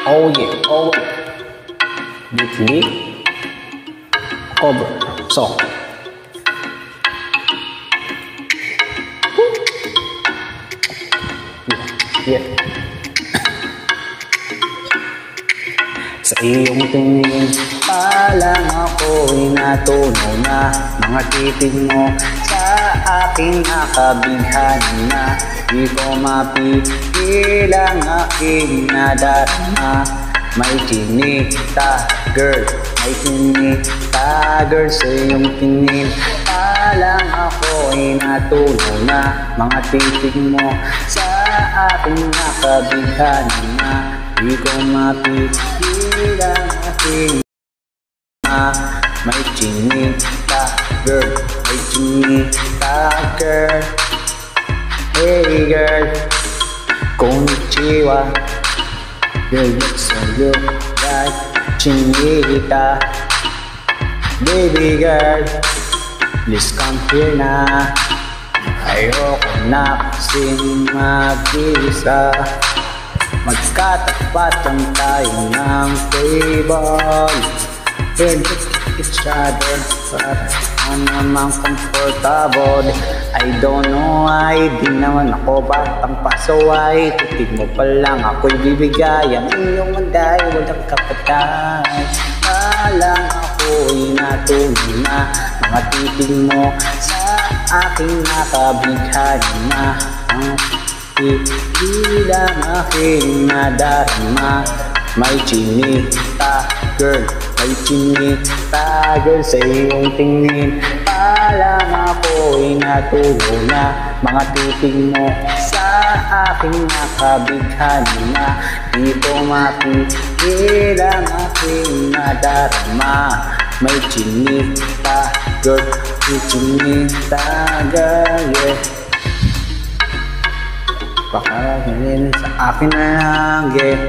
Oh yeah, oh deeply cover song. Yeah. Sa iyong tingin palang ako'y natunaw na. Mga titig mo sa aking nakabighani na. Di ko mapigil ang aking nadarama. May chinita girl, may chinita girl. Sa iyong tingin palang ako'y natunaw na. Mga titig mo sa aking nakabighani na. Di ko mapigil ang aking may chinita girl, may chinita girl. Hey girl, konnichiwa. Girl, looks so look like chinita. Baby girl, please come here na. Ayoko na kasing mag-isa. Magkatapatan tayo ng table. We'll look at each other para namang comfortable. I don't know why, di naman ako batang pasaway. Titig mo pa lang ako'y bibigay ang iyong manday, walang kapatay. Palang ako'y natuloy na. Mga titig mo sa aking nakabighani na. Hindi lang aking nadarama. May chinita girl, may chinita girl. Sa iyong tingin palang ako'y natunaw na. Mga titig mo sa aking nakabighani na. Di ko mapigil ang aking nadarama. May chinita girl, may chinita girl, yeah. Pakarahin sa akin na lang, yeah.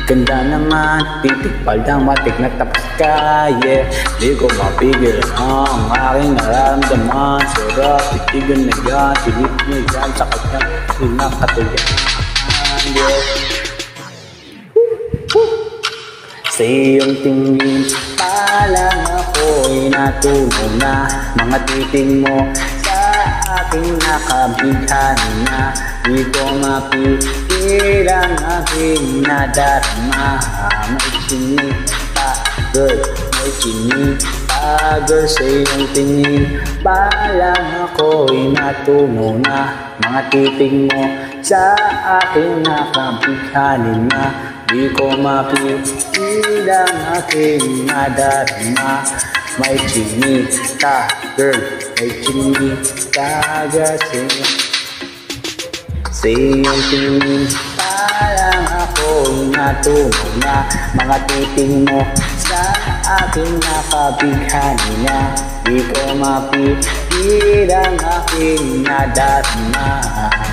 Ganda naman, titig palang matik na tapos ka, yeah. Di ko mapigil ang aking nararamdaman. Sarap, titigan na yan, silip na yan sa kanyang pinakatuyan, yeah. Sa iyong tingin palang ako'y natunaw na. Mga titig mo sa aking nakabighani na. Di ko mapigil ang aking nadarama. May chinita girl, may chinita girl. Sa iyong tingin palang ako'y natunaw na. Mga titig mo sa aking nakabighani na. Di ko mapigil ang aking nadarama. May chinita girl, may chinita girl. Sa iyong tingin palang ako'y natunaw na. Mga titig mo sa aking nakabighani na. Di ko mapigil ang aking nadarama.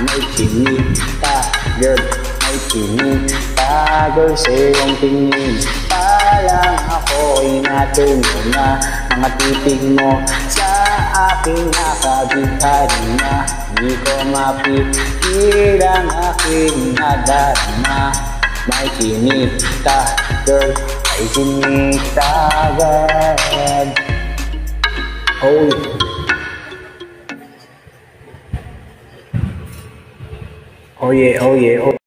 May chinita girl, may chinita girl. Sa iyong tingin palang ako'y natunaw na. Mga titig mo sa aking nakabighani na. Di ko mapigil ang aking nadarama. May chinita girl, may chinita girl. Oh yeah. Oh yeah, oh yeah, oh.